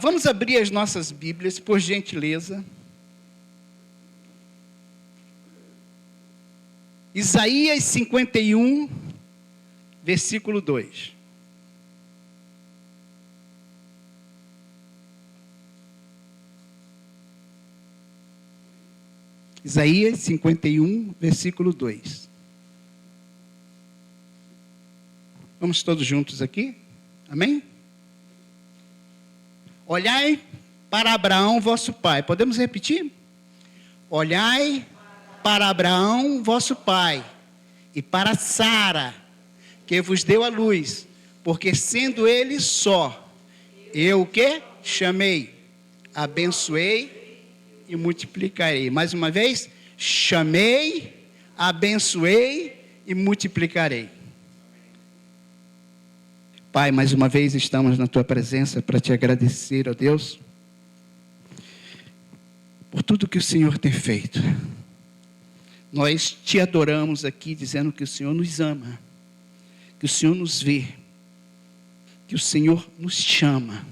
Vamos abrir as nossas Bíblias, por gentileza. Isaías 51, versículo 2. Isaías 51, versículo 2. Vamos todos juntos aqui? Amém? Olhai para Abraão, vosso pai. Podemos repetir? Olhai para Abraão, vosso pai, e para Sara, que vos deu a luz, porque sendo ele só, eu o quê? Chamei, abençoei e multiplicarei. Mais uma vez, chamei, abençoei e multiplicarei. Pai, mais uma vez estamos na tua presença para te agradecer, ó Deus, por tudo que o Senhor tem feito. Nós te adoramos aqui, dizendo que o Senhor nos ama, que o Senhor nos vê, que o Senhor nos chama.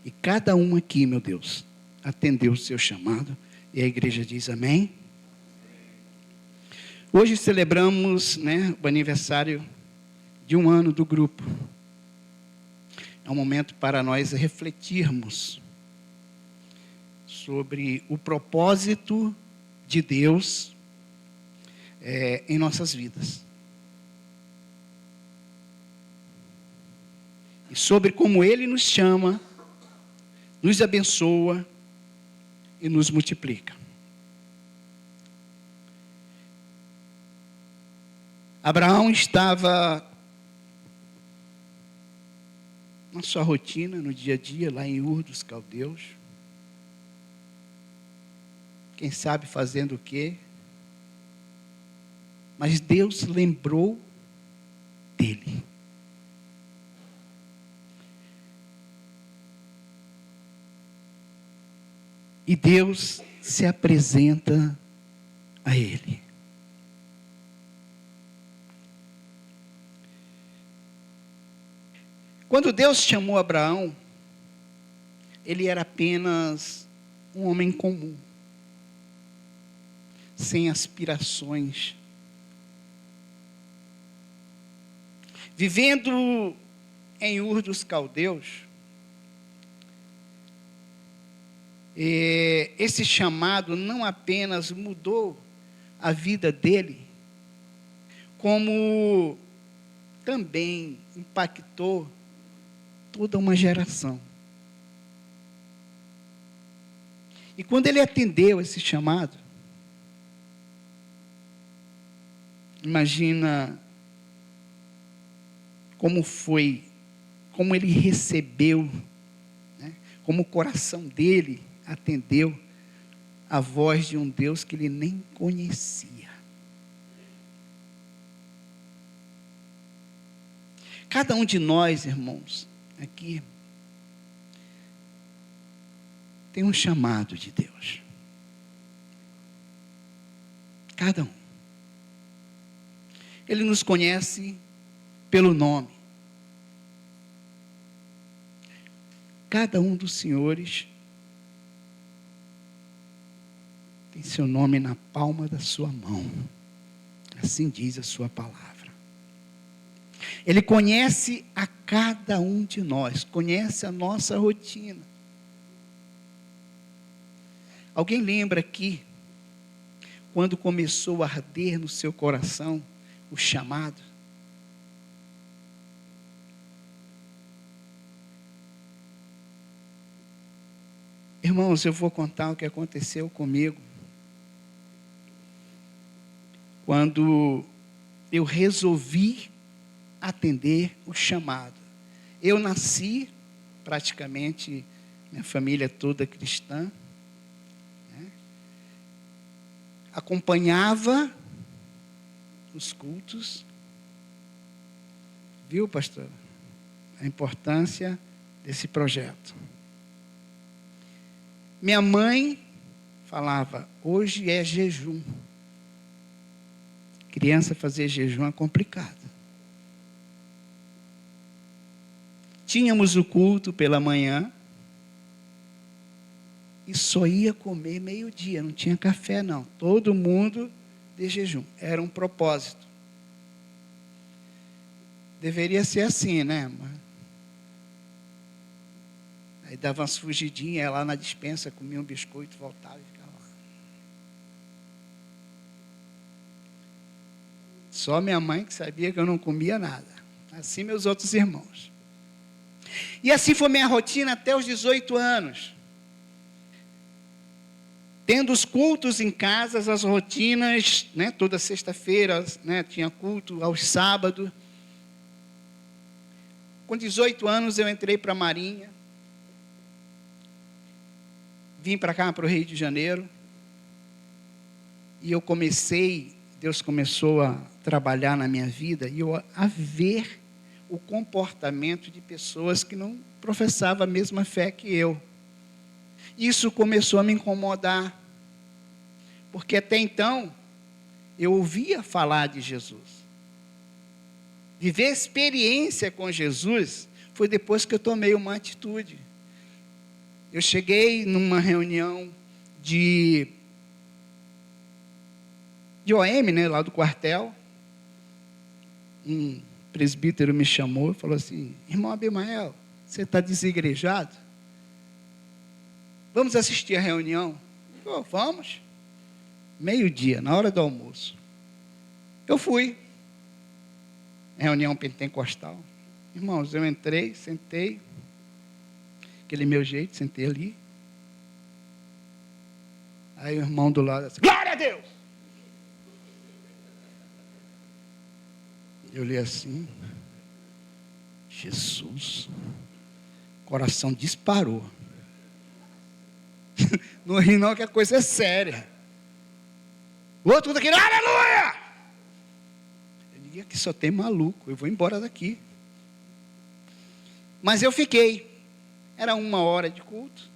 E cada um aqui, meu Deus, atendeu o seu chamado. E a igreja diz amém. Hoje celebramos, o aniversário de 1 ano do grupo. É um momento para nós refletirmos sobre o propósito de Deus em nossas vidas. E sobre como Ele nos chama, nos abençoa e nos multiplica. Abraão estava na sua rotina, no dia a dia, lá em Ur dos Caldeus. Quem sabe fazendo o quê? Mas Deus lembrou dele. E Deus se apresenta a ele. Quando Deus chamou Abraão, ele era apenas um homem comum, sem aspirações, vivendo em Ur dos Caldeus. Esse chamado não apenas mudou a vida dele, como também impactou toda uma geração. E quando ele atendeu esse chamado, imagina como foi, como ele recebeu, como o coração dele atendeu a voz de um Deus que ele nem conhecia. Cada um de nós, irmãos, aqui, tem um chamado de Deus. Cada um. Ele nos conhece pelo nome. Cada um dos senhores tem seu nome na palma da sua mão. Assim diz a sua palavra. Ele conhece a cada um de nós, conhece a nossa rotina. Alguém lembra aqui, quando começou a arder no seu coração o chamado? Irmãos, eu vou contar o que aconteceu comigo quando eu resolvi atender o chamado. Eu nasci, praticamente, minha família toda cristã, acompanhava os cultos, viu, pastor, a importância desse projeto. Minha mãe falava, hoje é jejum. Criança fazer jejum é complicado. Tínhamos o culto pela manhã e só ia comer meio-dia, não tinha café não. Todo mundo de jejum, era um propósito. Deveria ser assim, né? Aí dava umas fugidinhas, ia lá na despensa, comia um biscoito, voltava e ficava lá. Só minha mãe que sabia que eu não comia nada. Assim meus outros irmãos. E assim foi minha rotina até os 18 anos. Tendo os cultos em casa, as rotinas, né, toda sexta-feira, né, tinha culto aos sábados. Com 18 anos eu entrei para a Marinha. Vim para cá, para o Rio de Janeiro. E eu Deus começou a trabalhar na minha vida e eu a ver o comportamento de pessoas que não professavam a mesma fé que eu. Isso começou a me incomodar, porque até então eu ouvia falar de Jesus. Viver experiência com Jesus foi depois que eu tomei uma atitude. Eu cheguei numa reunião de OM, né, lá do quartel. Um presbítero me chamou e falou assim: irmão Abimael, você está desigrejado? Vamos assistir a reunião? Eu falei, vamos. Meio-dia, na hora do almoço. Eu fui. Reunião pentecostal. Irmãos, eu entrei, sentei. Aquele meu jeito, sentei ali. Aí o irmão do lado assim, glória a Deus! Eu li assim, Jesus, coração disparou. Não ri não, que a coisa é séria. O outro está aqui, aleluia! Eu digo, aqui só tem maluco, eu vou embora daqui. Mas eu fiquei. Era 1 hora de culto.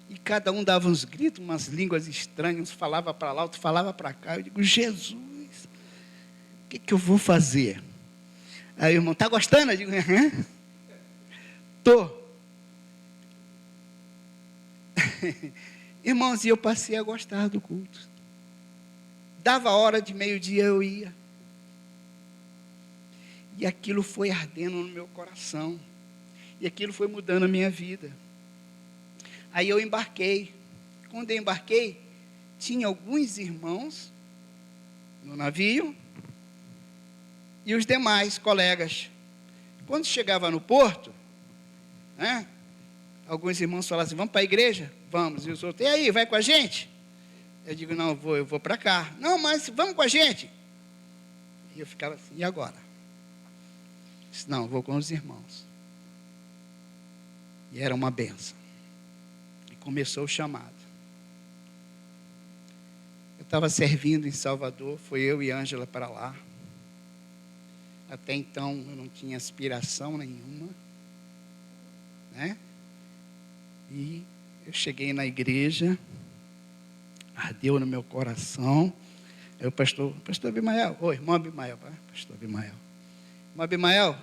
E cada um dava uns gritos, umas línguas estranhas, um falava para lá, outro falava para cá. Eu digo, Jesus, o que eu vou fazer? Aí o irmão, está gostando? Eu digo, aham. Estou. Irmãos, e eu passei a gostar do culto. Dava hora de meio-dia, eu ia. E aquilo foi ardendo no meu coração. E aquilo foi mudando a minha vida. Aí eu embarquei. Quando eu embarquei, tinha alguns irmãos no navio e os demais colegas. Quando chegava no porto, né, alguns irmãos falavam assim, vamos para a igreja? Vamos. E os outros, e aí, vai com a gente? Eu digo, não, eu vou para cá. Não, mas vamos com a gente. E eu ficava assim, e agora? Eu disse, não, eu vou com os irmãos. E era uma benção. E começou o chamado. Eu estava servindo em Salvador, foi eu e Ângela para lá. Até então eu não tinha aspiração nenhuma, né? E eu cheguei na igreja, ardeu no meu coração. Aí o pastor Abimael, irmão Abimael, pastor Abimael. Irmão Abimael,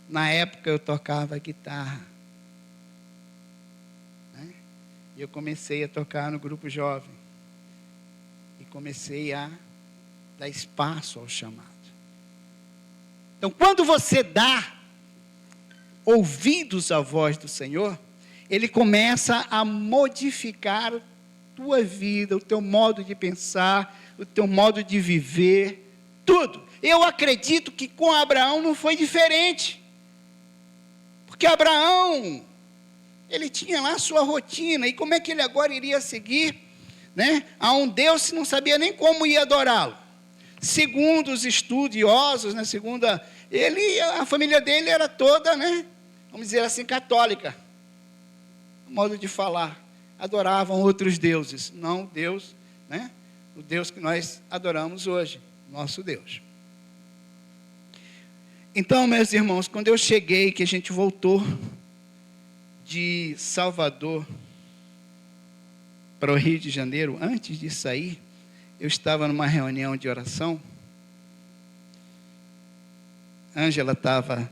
na época eu tocava guitarra, né? E eu comecei a tocar no grupo jovem. E comecei a dar espaço ao chamado. Então, quando você dá ouvidos à voz do Senhor, Ele começa a modificar a tua vida, o teu modo de pensar, o teu modo de viver, tudo. Eu acredito que com Abraão não foi diferente. Porque Abraão, ele tinha lá a sua rotina, e como é que ele agora iria seguir, né, a um Deus se não sabia nem como ia adorá-lo? Segundo os estudiosos, né, a família dele era toda, né, vamos dizer assim, católica. Modo de falar, adoravam outros deuses, não Deus, né, o Deus que nós adoramos hoje, nosso Deus. Então, meus irmãos, quando eu cheguei, que a gente voltou de Salvador para o Rio de Janeiro, antes de sair, eu estava numa reunião de oração. Ângela estava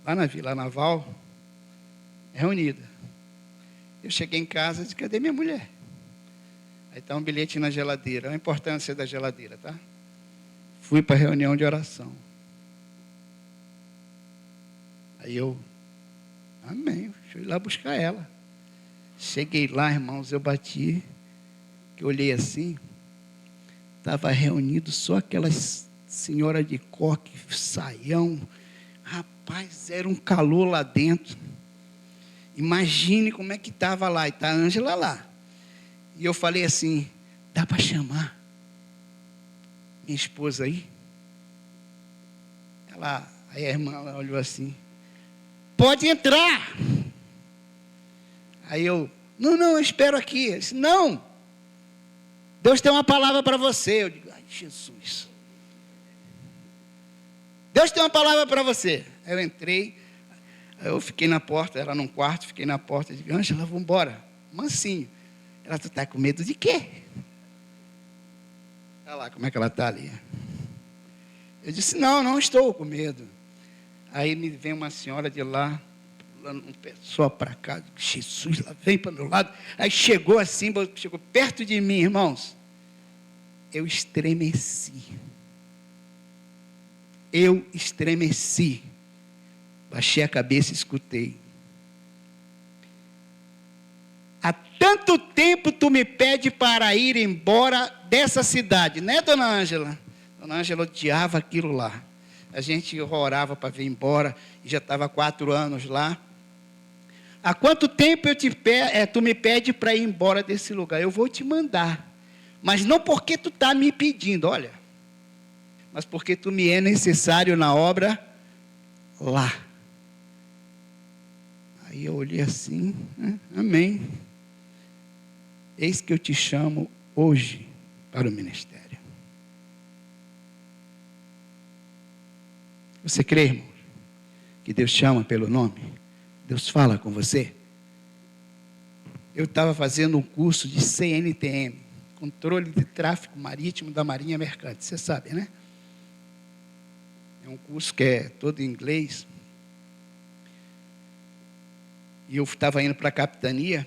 lá na Vila Naval, reunida. Eu cheguei em casa e disse, cadê minha mulher? Aí está um bilhete na geladeira, a importância da geladeira, tá? Fui para a reunião de oração. Aí eu, amém, deixa eu ir lá buscar ela. Cheguei lá, irmãos, eu bati, que eu olhei assim, estava reunido só aquelas senhoras de coque, saião. Rapaz, era um calor lá dentro. Imagine como é que estava lá, e está a Ângela lá. E eu falei assim, dá para chamar minha esposa aí? Aí a irmã ela olhou assim, pode entrar. Aí eu, não, eu espero aqui. Eu disse, não, Deus tem uma palavra para você. Eu digo, ai Jesus, Deus tem uma palavra para você. Aí eu entrei, eu fiquei na porta, ela num quarto, fiquei na porta, eu digo, Ângela, vamos embora, mansinho. Ela, tu está com medo de quê? Olha lá como é que ela está ali. Eu disse, não estou com medo. Aí me vem uma senhora de lá, pulando uma pessoa para cá, Jesus, lá vem para o meu lado. Aí chegou assim, chegou perto de mim, irmãos. Eu estremeci. Baixei a cabeça e escutei. Há tanto tempo tu me pede para ir embora dessa cidade, né, dona Ângela? Dona Ângela odiava aquilo lá. A gente orava para vir embora, e já estava 4 anos lá. Há quanto tempo tu me pede para ir embora desse lugar? Eu vou te mandar, mas não porque tu está me pedindo, olha, mas porque tu me é necessário na obra lá. Aí eu olhei assim, amém. Eis que eu te chamo hoje para o ministério. Você crê, irmão, que Deus chama pelo nome? Deus fala com você? Eu estava fazendo um curso de CNTM, Controle de Tráfego Marítimo da Marinha Mercante, você sabe, né? É um curso que é todo em inglês. E eu estava indo para a capitania,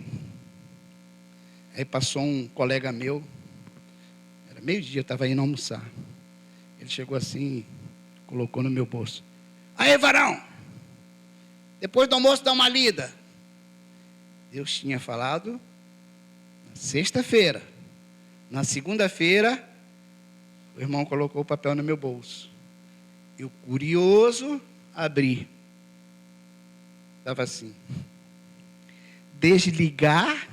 aí passou um colega meu, era meio-dia, eu estava indo almoçar. Ele chegou assim, colocou no meu bolso. Aí, varão, depois do almoço dá uma lida. Deus tinha falado na sexta-feira. Na segunda-feira, o irmão colocou o papel no meu bolso. Eu, curioso, abri. Estava assim. Desligar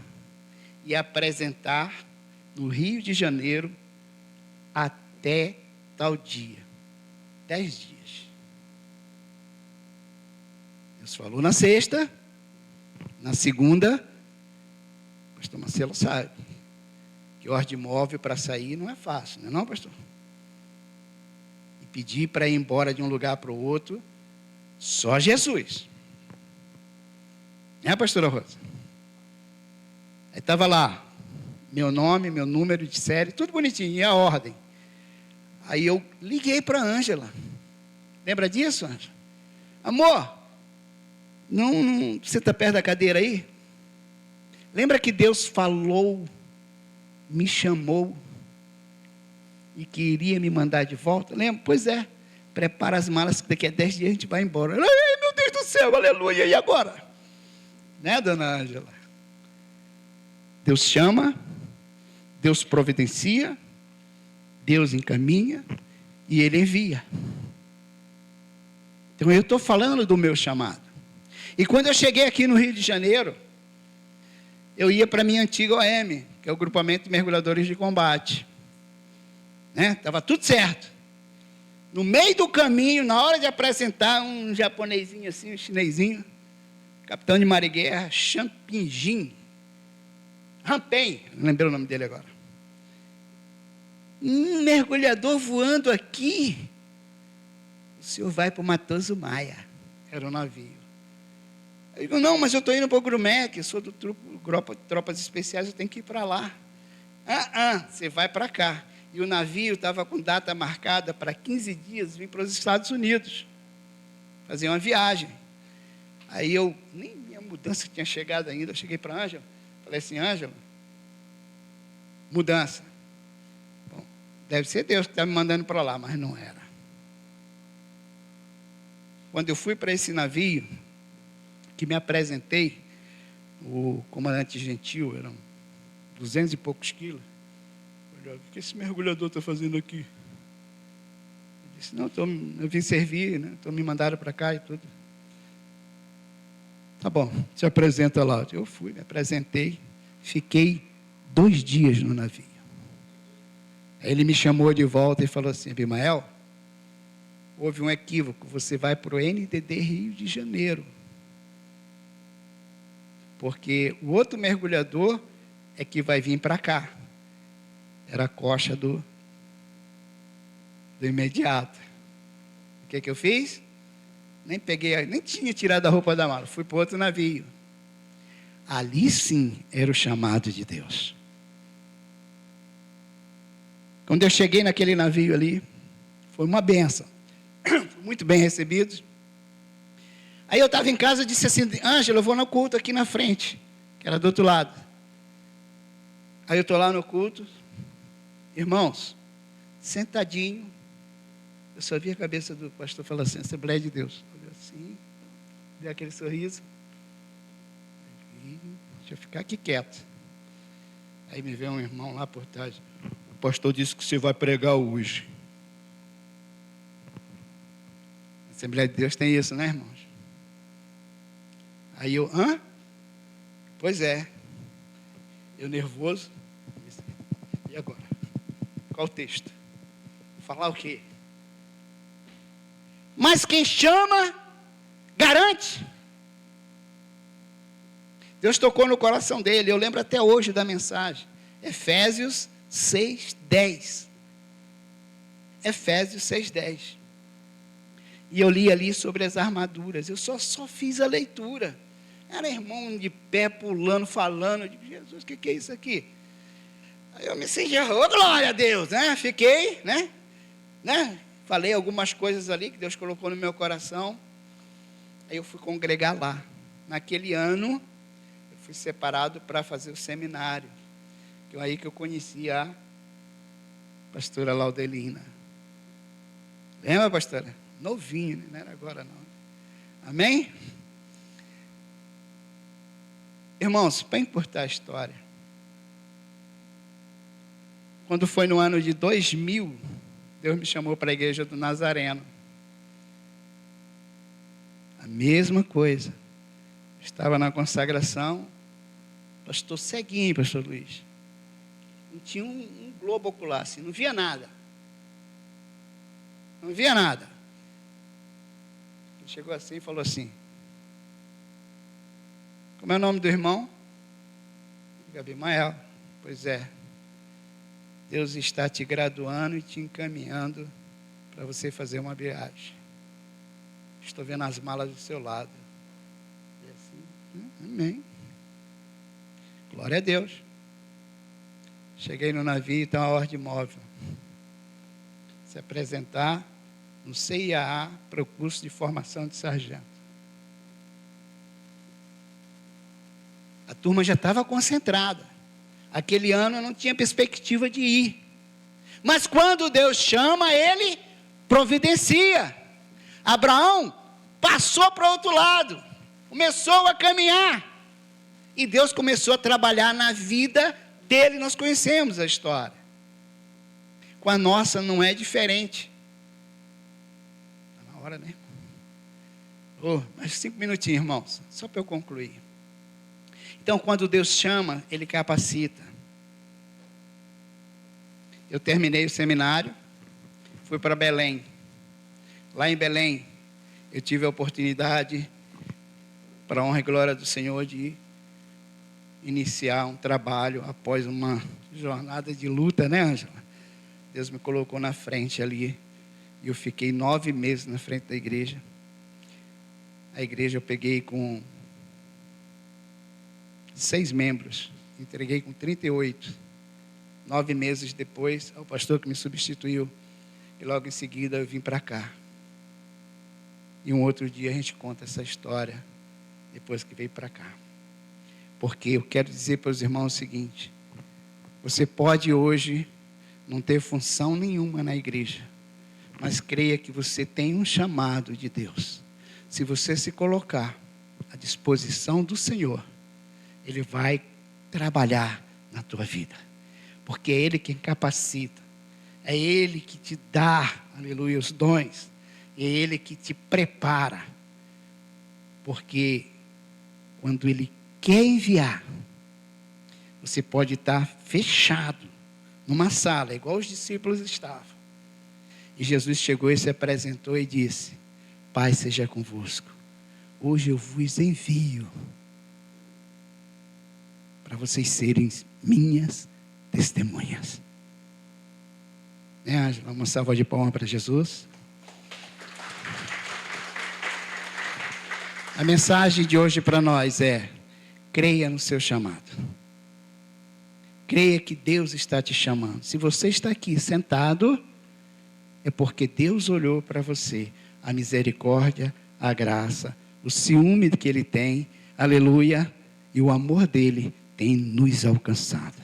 e apresentar no Rio de Janeiro até tal dia. 10 dias. Deus falou na sexta, na segunda, o pastor Marcelo sabe que ordem móvel para sair não é fácil, não é não, pastor? E pedir para ir embora de um lugar para o outro, só Jesus. É, pastora Rosa? Aí estava lá, meu nome, meu número de série, tudo bonitinho, e a ordem. Aí eu liguei para a Ângela. Lembra disso, Ângela? Amor, não, você está perto da cadeira aí? Lembra que Deus falou, me chamou e queria me mandar de volta? Lembra? Pois é. Prepara as malas que daqui a 10 dias a gente vai embora. Ai, meu Deus do céu, aleluia. E agora? Né, dona Ângela? Deus chama, Deus providencia, Deus encaminha e Ele envia. Então eu estou falando do meu chamado. E quando eu cheguei aqui no Rio de Janeiro, eu ia para a minha antiga OM, que é o Grupamento de Mergulhadores de Combate. Estava tudo certo. No meio do caminho, na hora de apresentar, um japonesinho assim, um chinesinho, capitão de mariguerra, Champinjin, Rampen, não lembrei o nome dele agora. Um mergulhador voando aqui. O senhor vai para o Matoso Maia. Era o navio. Eu digo, não, mas eu estou indo para o Grumec, sou do grupo de tropas especiais, eu tenho que ir para lá. Você vai para cá. E o navio estava com data marcada para 15 dias vir para os Estados Unidos. Fazer uma viagem. Aí eu, nem minha mudança tinha chegado ainda, eu cheguei para a Ângela, falei assim, Ângela, mudança. Bom, deve ser Deus que está me mandando para lá, mas não era. Quando eu fui para esse navio, que me apresentei, o comandante Gentil, eram 200 e poucos quilos. Olha, o que esse mergulhador está fazendo aqui? Ele disse, não, eu vim servir, né? Então me mandaram para cá e tudo. Tá bom, se apresenta lá. Eu fui, me apresentei, fiquei 2 dias no navio. Aí ele me chamou de volta e falou assim, Abimael, houve um equívoco, você vai para o NDD Rio de Janeiro. Porque o outro mergulhador é que vai vir para cá. Era a coxa do imediato. O que eu fiz? Nem peguei, nem tinha tirado a roupa da mala. Fui para outro navio. Ali sim era o chamado de Deus. Quando eu cheguei naquele navio ali, foi uma benção. Fui muito bem recebido. Aí eu estava em casa e disse assim, Ângela, eu vou no culto aqui na frente, que era do outro lado. Aí eu estou lá no culto, irmãos, sentadinho, eu só vi a cabeça do pastor falando assim, Assembleia de Deus. Olha assim, deu aquele sorriso. Deixa eu ficar aqui quieto. Aí me veio um irmão lá por trás. O pastor disse que você vai pregar hoje. A Assembleia de Deus tem isso, né, irmãos? Aí eu, hã? Pois é. Eu nervoso. E agora? Qual o texto? Falar o quê? Mas quem chama, garante. Deus tocou no coração dele. Eu lembro até hoje da mensagem. Efésios 6:10. Efésios 6:10. E eu li ali sobre as armaduras. Eu só fiz a leitura. Era irmão de pé, pulando, falando. Eu digo, Jesus, o que é isso aqui? Aí eu me senti, oh, glória a Deus, né? Fiquei, né? Falei algumas coisas ali que Deus colocou no meu coração. Aí eu fui congregar lá. Naquele ano, eu fui separado para fazer o seminário. Que é aí que eu conheci a pastora Laudelina. Lembra, pastora? Novinho, né? Não era agora não. Amém? Irmãos, para encurtar a história, quando foi no ano de 2000, Deus me chamou para a igreja do Nazareno. A mesma coisa. Estava na consagração, pastor ceguinho, pastor Luiz. Não tinha um globo ocular, assim, não via nada. Não via nada. Ele chegou assim e falou assim, como é o nome do irmão? Abimael. Pois é. Deus está te graduando e te encaminhando para você fazer uma viagem. Estou vendo as malas do seu lado. E assim, amém. Glória a Deus. Cheguei no navio, então a ordem móvel. Se apresentar no CIA para o curso de formação de sargento. A turma já estava concentrada. Aquele ano eu não tinha perspectiva de ir. Mas quando Deus chama, Ele providencia. Abraão passou para o outro lado. Começou a caminhar. E Deus começou a trabalhar na vida dele. Nós conhecemos a história. Com a nossa não é diferente. Está na hora, né? Mais 5 minutinhos, irmãos. Só para eu concluir. Então, quando Deus chama, Ele capacita. Eu terminei o seminário, fui para Belém. Lá em Belém, eu tive a oportunidade, para a honra e glória do Senhor, de iniciar um trabalho após uma jornada de luta, né, Ângela? Deus me colocou na frente ali, e eu fiquei 9 meses na frente da igreja. A igreja eu peguei com 6 membros, entreguei com 38. 9 meses depois, o pastor que me substituiu, e logo em seguida eu vim para cá. E um outro dia a gente conta essa história depois que veio para cá. Porque eu quero dizer para os irmãos o seguinte: você pode hoje não ter função nenhuma na igreja, mas creia que você tem um chamado de Deus. Se você se colocar à disposição do Senhor, Ele vai trabalhar na tua vida. Porque é Ele quem capacita, é Ele que te dá, aleluia, os dons, é Ele que te prepara. Porque quando Ele quer enviar, você pode estar fechado numa sala, igual os discípulos estavam. E Jesus chegou e se apresentou e disse: Pai seja convosco, hoje eu vos envio para vocês serem minhas testemunhas. Né, Ângela? Uma salva de palmas para Jesus. A mensagem de hoje para nós é: creia no seu chamado. Creia que Deus está te chamando. Se você está aqui sentado, é porque Deus olhou para você. A misericórdia, a graça, o ciúme que Ele tem, aleluia, e o amor dEle tem nos alcançado.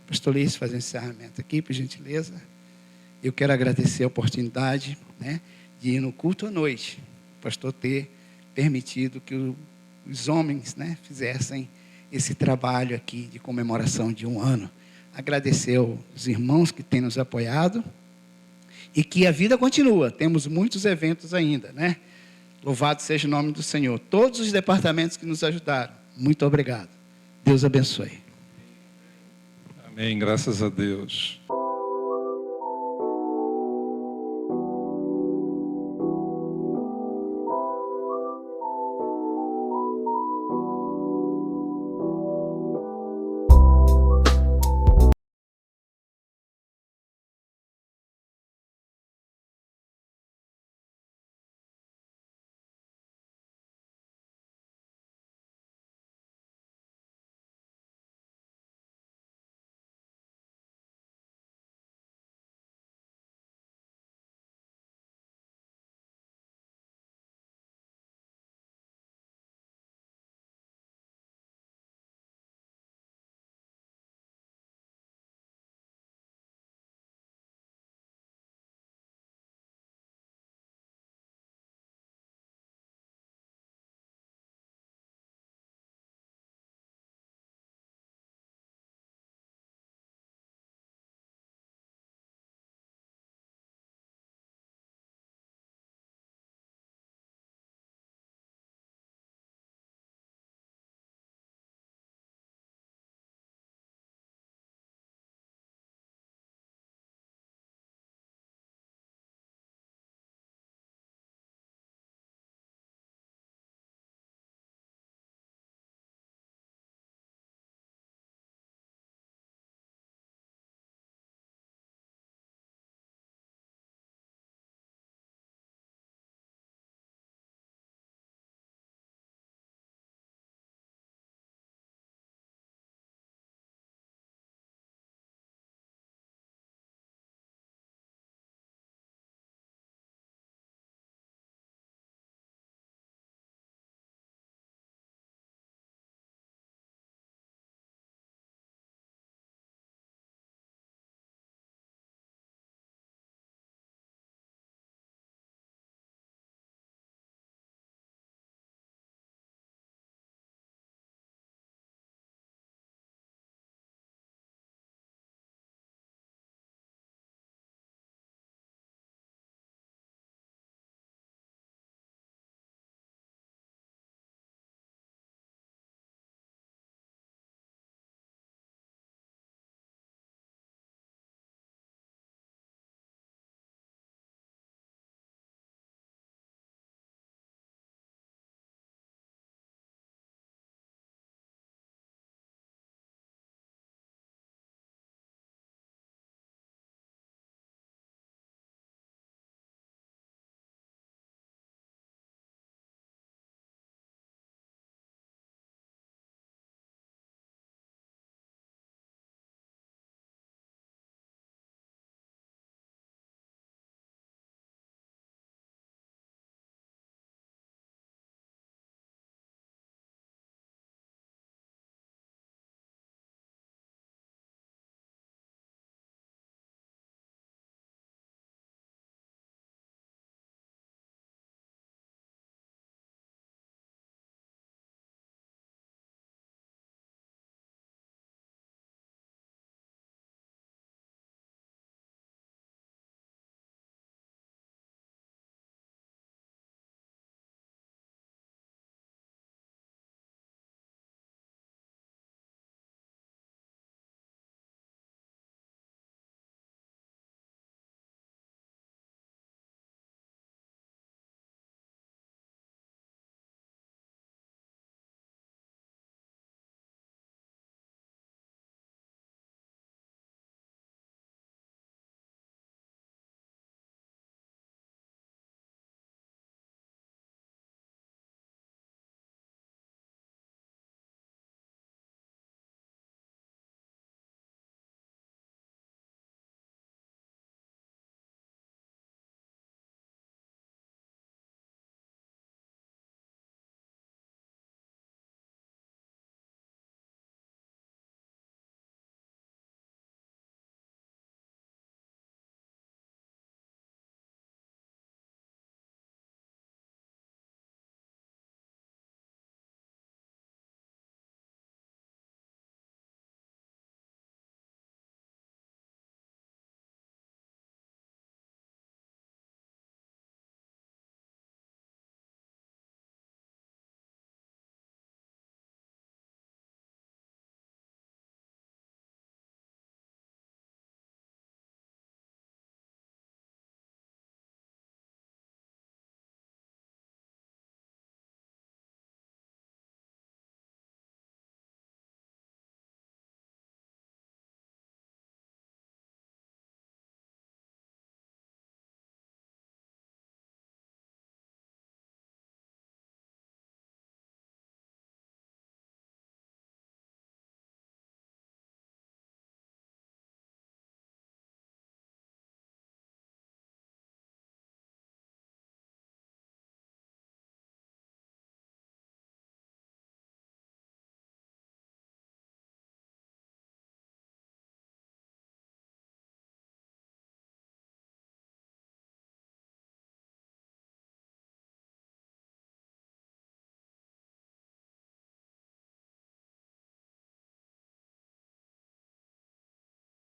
Pastor Luiz, faz um encerramento aqui, por gentileza. Eu quero agradecer a oportunidade, né, de ir no culto à noite. O pastor ter permitido que os homens, né, fizessem esse trabalho aqui de comemoração de 1 ano. Agradecer aos irmãos que têm nos apoiado e que a vida continua. Temos muitos eventos ainda, né? Louvado seja o nome do Senhor. Todos os departamentos que nos ajudaram, muito obrigado. Deus abençoe. Amém, graças a Deus.